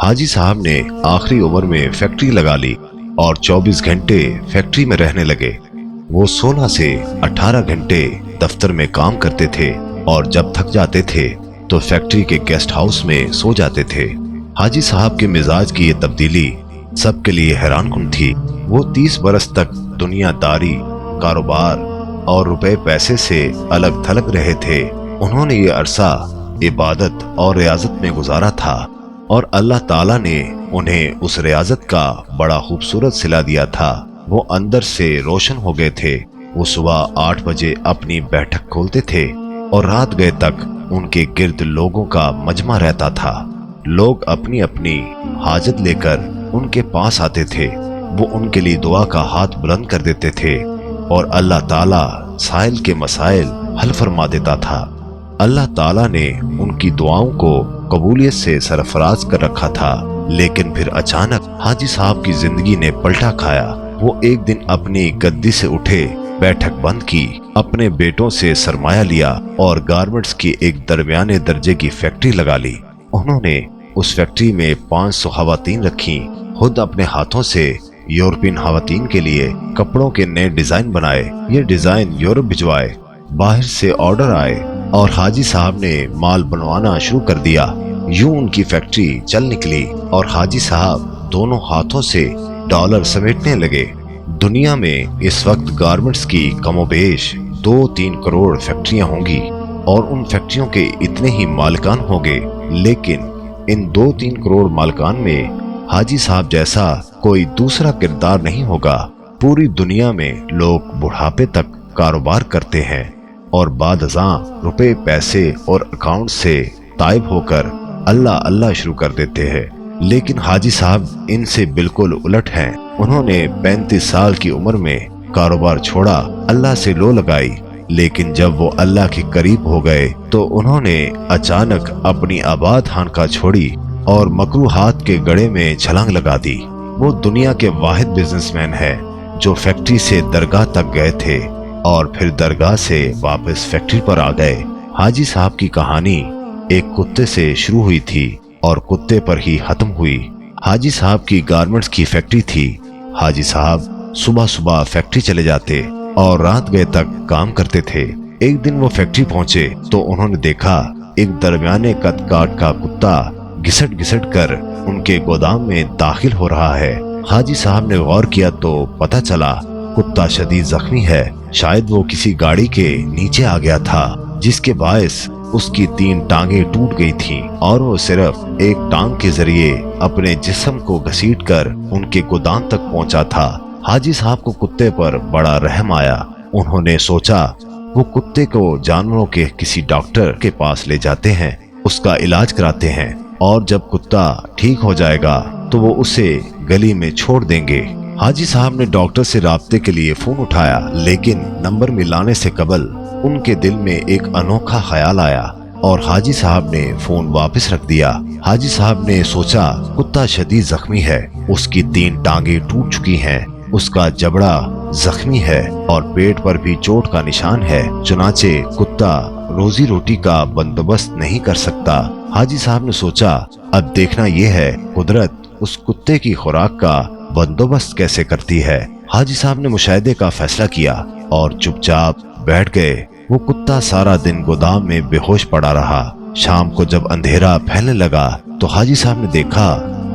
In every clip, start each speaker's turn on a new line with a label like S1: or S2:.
S1: हाजी साहब ने आखिरी उम्र में फैक्ट्री लगा ली और 24 घंटे फैक्ट्री में रहने लगे। वो 16 से 18 घंटे दफ्तर में काम करते थे और जब थक जाते थे तो फैक्ट्री के गेस्ट हाउस में सो जाते थे। हाजी साहब के मिजाज की ये तब्दीली सबके लिए हैरानकुन थी। वो 30 बरस तक दुनियादारी, कारोबार और रुपए पैसे से अलग थलग रहे थे। उन्होंने ये अरसा इबादत और रियाजत में गुजारा था और अल्लाह ताला ने उन्हें उस रियाजत का बड़ा खूबसूरत सिला दिया था। वो अंदर से रोशन हो गए थे। वो सुबह 8 बजे अपनी बैठक खोलते थे और रात गए तक उनके गिर्द लोगों का मजमा रहता था। लोग अपनी अपनी हाजत लेकर उनके पास आते थे। वो उनके लिए दुआ का हाथ बुलंद कर देते थे और अल्लाह ताला साइल के मसाइल हल फरमा देता था। अल्लाह ताला ने उनकी दुआओं को कबूलियत से सरफराज कर रखा था। लेकिन फिर अचानक हाजी साहब की जिंदगी ने पलटा खाया। वो एक दिन अपनी गद्दी से उठे, बैठक बंद की, अपने बेटों से सरमाया लिया और गारमेंट्स की एक दरमियाने दर्जे की फैक्ट्री लगा ली। उन्होंने उस फैक्ट्री में 500 खवातीन रखी। खुद अपने हाथों से यूरोपियन खवातीन के लिए कपड़ों के नए डिजाइन बनाए। ये डिजाइन यूरोप भिजवाए, बाहर से ऑर्डर आए और हाजी साहब ने माल बनवाना शुरू कर दिया। यूं उनकी फैक्ट्री चल निकली और हाजी साहब दोनों हाथों से डॉलर समेटने लगे। दुनिया में इस वक्त गारमेंट्स की कमोबेश 2-3 करोड़ फैक्ट्रियां होंगी और उन फैक्ट्रियों के इतने ही मालिकान होंगे। लेकिन इन 2-3 करोड़ मालिकान में हाजी साहब जैसा कोई दूसरा किरदार नहीं होगा। पूरी दुनिया में लोग बुढ़ापे तक कारोबार करते हैं और बादशाह रुपए पैसे और अकाउंट से तायब होकर अल्लाह अल्लाह शुरू कर देते हैं। लेकिन हाजी साहब इनसे बिल्कुल उलट हैं। उन्होंने 35 साल की उम्र में कारोबार छोड़ा, अल्लाह से लो लगाई। लेकिन जब वो अल्लाह के करीब हो गए तो उन्होंने अचानक अपनी आबाद खानका छोड़ी और मकरूहात के गड़े में छलांग लगा दी। वो दुनिया के वाहिद बिजनेसमैन हैं जो फैक्ट्री से दरगाह तक गए थे और फिर दरगाह से वापस फैक्ट्री पर आ गए। हाजी साहब की कहानी एक कुत्ते से शुरू हुई थी और कुत्ते पर ही खत्म हुई। हाजी साहब की गारमेंट्स की फैक्ट्री थी। हाजी साहब सुबह सुबह फैक्ट्री चले जाते और रात गए तक काम करते थे। एक दिन वो फैक्ट्री पहुंचे तो उन्होंने देखा एक दरमियाने कद काट का कुत्ता घिसट घिसट कर उनके गोदाम में दाखिल हो रहा है। हाजी साहब ने गौर किया तो पता चला कुत्ता शदीद जख्मी है। शायद वो किसी गाड़ी के नीचे आ गया था जिसके बायस उसकी 3 टांगे टूट गई थीं और वो सिर्फ एक टांग के जरिए अपने जिस्म को घसीटकर उनके गोदाम तक पहुंचा था। हाजी साहब को कुत्ते पर बड़ा रहम आया। उन्होंने सोचा वो कुत्ते को जानवरों के किसी डॉक्टर के पास ले जाते हैं, उसका इलाज कराते हैं और जब कुत्ता ठीक हो जाएगा तो वो उसे गली में छोड़ देंगे। हाजी साहब ने डॉक्टर से राब्ते के लिए फोन उठाया, लेकिन नंबर मिलाने से कबल उनके दिल में एक अनोखा ख्याल आया और हाजी साहब ने फोन वापस रख दिया। हाजी साहब ने सोचा कुत्ता शदीद जख्मी है, उसकी 3 टांगे टूट चुकी हैं, उसका जबड़ा जख्मी है और पेट पर भी चोट का निशान है। चुनाचे कुत्ता रोजी रोटी का बंदोबस्त नहीं कर सकता। हाजी साहब ने सोचा अब देखना यह है कुदरत उस कुत्ते की खुराक का बंदोबस्त कैसे करती है। हाजी साहब ने मुशाहिदे का फैसला किया और चुपचाप बैठ गए। वो कुत्ता सारा दिन गोदाम में बेहोश पड़ा रहा। शाम को जब अंधेरा फैलने लगा तो हाजी साहब ने देखा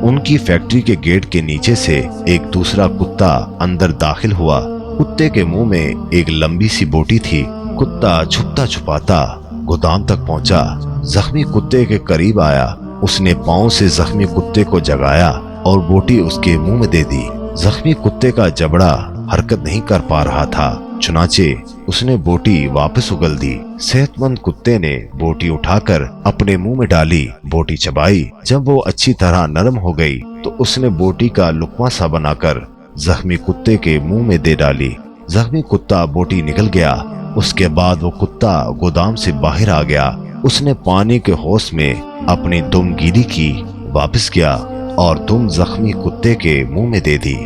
S1: उनकी फैक्ट्री के गेट के नीचे से एक दूसरा कुत्ता अंदर दाखिल हुआ। कुत्ते के मुंह में एक लंबी सी बोटी थी। कुत्ता छुपता छुपाता गोदाम तक पहुंचा, जख्मी कुत्ते के करीब आया। उसने पांव से जख्मी कुत्ते को जगाया और बोटी उसके मुंह में दे दी। जख्मी कुत्ते का जबड़ा हरकत नहीं कर पा रहा था, चुनाचे उसने बोटी वापस उगल दी। सेहतमंद कुत्ते ने बोटी उठाकर अपने मुंह में डाली, बोटी चबाई। जब वो अच्छी तरह नरम हो गई तो उसने बोटी का लुकमा सा बनाकर जख्मी कुत्ते के मुंह में दे डाली। जख्मी कुत्ता बोटी निकल गया। उसके बाद वो कुत्ता गोदाम से बाहर आ गया। उसने पानी के हौस में अपनी दुम गीली की, वापस गया और दुम जख्मी कुत्ते के मुंह में दे दी।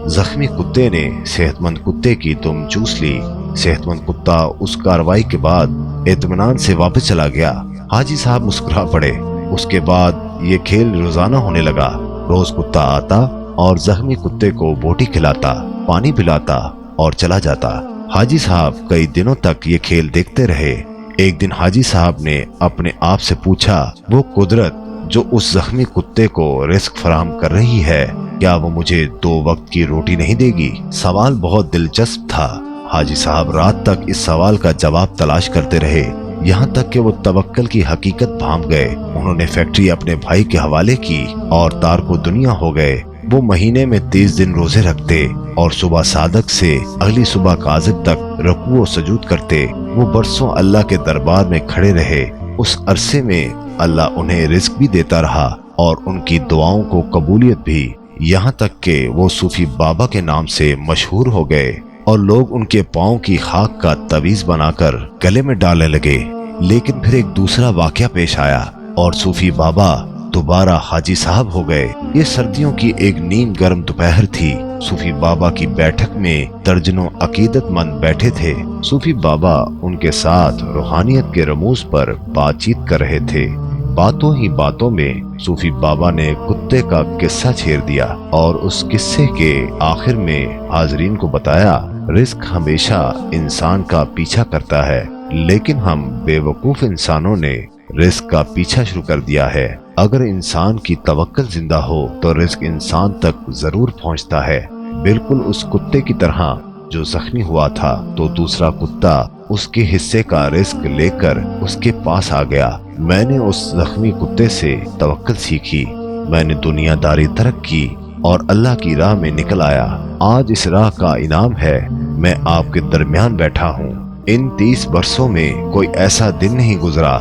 S1: जख्मी कुत्ते ने सेहतमंद कुत्ते की दुम चूस ली। सेहतमंद कुत्ता उस कार्रवाई के बाद इत्मीनान से वापस चला गया। हाजी साहब मुस्कुरा पड़े। उसके बाद ये खेल रोजाना होने लगा। रोज कुत्ता आता और जख्मी कुत्ते को बोटी खिलाता, पानी पिलाता और चला जाता। हाजी साहब कई दिनों तक ये खेल देखते रहे। एक दिन हाजी साहब ने अपने आप से पूछा, वो कुदरत जो उस जख्मी कुत्ते को रिस्क फराहम कर रही है, क्या वो मुझे 2 वक्त की रोटी नहीं देगी? सवाल बहुत दिलचस्प था। हाजी साहब रात तक इस सवाल का जवाब तलाश करते रहे, यहाँ तक कि वो तवक्कल की हकीकत भांप गए। उन्होंने फैक्ट्री अपने भाई के हवाले की और तार को दुनिया हो गए। वो महीने में 30 दिन रोजे रखते और सुबह सादक से अगली सुबह काजिब तक रुकू और सजूद करते। वो बरसों अल्लाह के दरबार में खड़े रहे। उस अरसे में अल्लाह उन्हें रिस्क भी देता रहा और उनकी दुआओं को कबूलियत भी, यहाँ तक कि वो सूफी बाबा के नाम से मशहूर हो गए और लोग उनके पाँव की खाक का तवीज बनाकर गले में डालने लगे। लेकिन फिर एक दूसरा वाकया पेश आया और सूफी बाबा दोबारा हाजी साहब हो गए। ये सर्दियों की एक नीम गर्म दोपहर थी। सूफी बाबा की बैठक में दर्जनों अकीदतमंद बैठे थे। सूफी बाबा उनके साथ रूहानियत के रमूज पर बातचीत कर रहे थे। बातों ही बातों में सूफी बाबा ने कुत्ते का किस्सा छेड़ दिया और उस किस्से के आखिर में हाजरीन को बताया, रिस्क हमेशा इंसान का पीछा करता है, लेकिन हम बेवकूफ इंसानों ने रिस्क का पीछा शुरू कर दिया है। अगर इंसान की तवक्कल जिंदा हो तो रिस्क इंसान तक जरूर पहुंचता है। बिल्कुल उस कुत्ते की तरह जो जख्मी हुआ था, तो दूसरा कुत्ता उसके हिस्से का रिस्क लेकर उसके पास आ गया। मैंने उस जख्मी कुत्ते से तवक्कल सीखी। मैंने दुनियादारी तर्क की और अल्लाह की राह में निकल आया। आज इस राह का इनाम है, मैं आपके दरमियान बैठा हूँ। इन 30 वर्षों में कोई ऐसा दिन नहीं गुजरा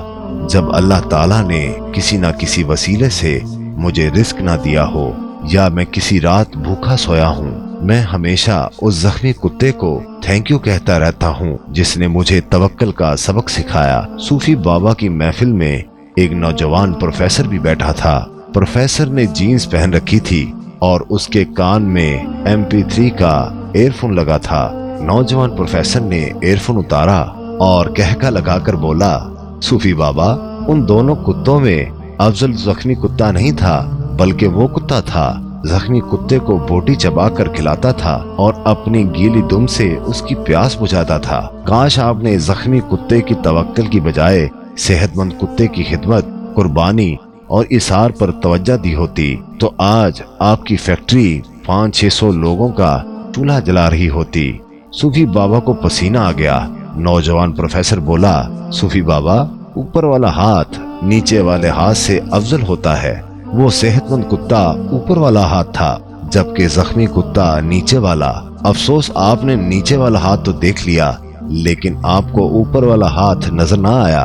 S1: जब अल्लाह ताला ने किसी न किसी वसीले से मुझे रिस्क ना दिया हो या मैं किसी रात भूखा सोया हूँ। मैं हमेशा उस जख्मी कुत्ते को थैंक यू कहता रहता हूँ जिसने मुझे तवक्कल का सबक सिखाया। सूफी बाबा की महफिल में एक नौजवान प्रोफेसर भी बैठा था। प्रोफेसर ने जीन्स पहन रखी थी और उसके कान में MP3 का एयरफोन लगा था। नौजवान प्रोफेसर ने एयरफोन उतारा और कहका लगाकर बोला, सूफी बाबा, उन दोनों कुत्तों में अफजल जख्मी कुत्ता नहीं था, बल्कि वो कुत्ता था जख्मी कुत्ते को बोटी चबा कर खिलाता था और अपनी गीली दुम से उसकी प्यास बुझाता था। काश आपने जख्मी कुत्ते की तवक्कल की बजाय सेहतमंद कुत्ते की खिदमत, कुर्बानी और इसार पर तवज्जो दी होती, तो आज आपकी फैक्ट्री 500-600 लोगों का चूल्हा जला रही होती। सूफी बाबा को पसीना आ गया। नौजवान प्रोफेसर बोला, सूफी बाबा, ऊपर वाला हाथ नीचे वाले हाथ से अफजल होता है। वो सेहतमंद कुत्ता ऊपर वाला हाथ था, जबकि जख्मी कुत्ता नीचे वाला। अफसोस आपने नीचे वाला हाथ तो देख लिया, लेकिन आपको ऊपर वाला हाथ नजर ना आया।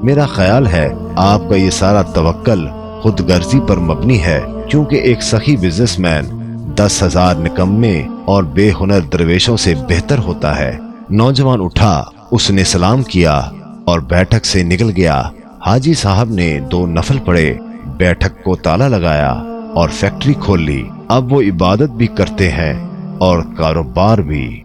S1: मेरा ख्याल है आपका ये सारा तवक्कल खुद गर्जी पर मबनी है, क्योंकि एक सही बिजनेसमैन 10,000 निकम्मे और बेहुनर दरवेशों से बेहतर होता है। नौजवान उठा, उसने सलाम किया और बैठक से निकल गया। हाजी साहब ने 2 नफल पढ़े, बैठक को ताला लगाया और फैक्ट्री खोल ली। अब वो इबादत भी करते हैं और कारोबार भी।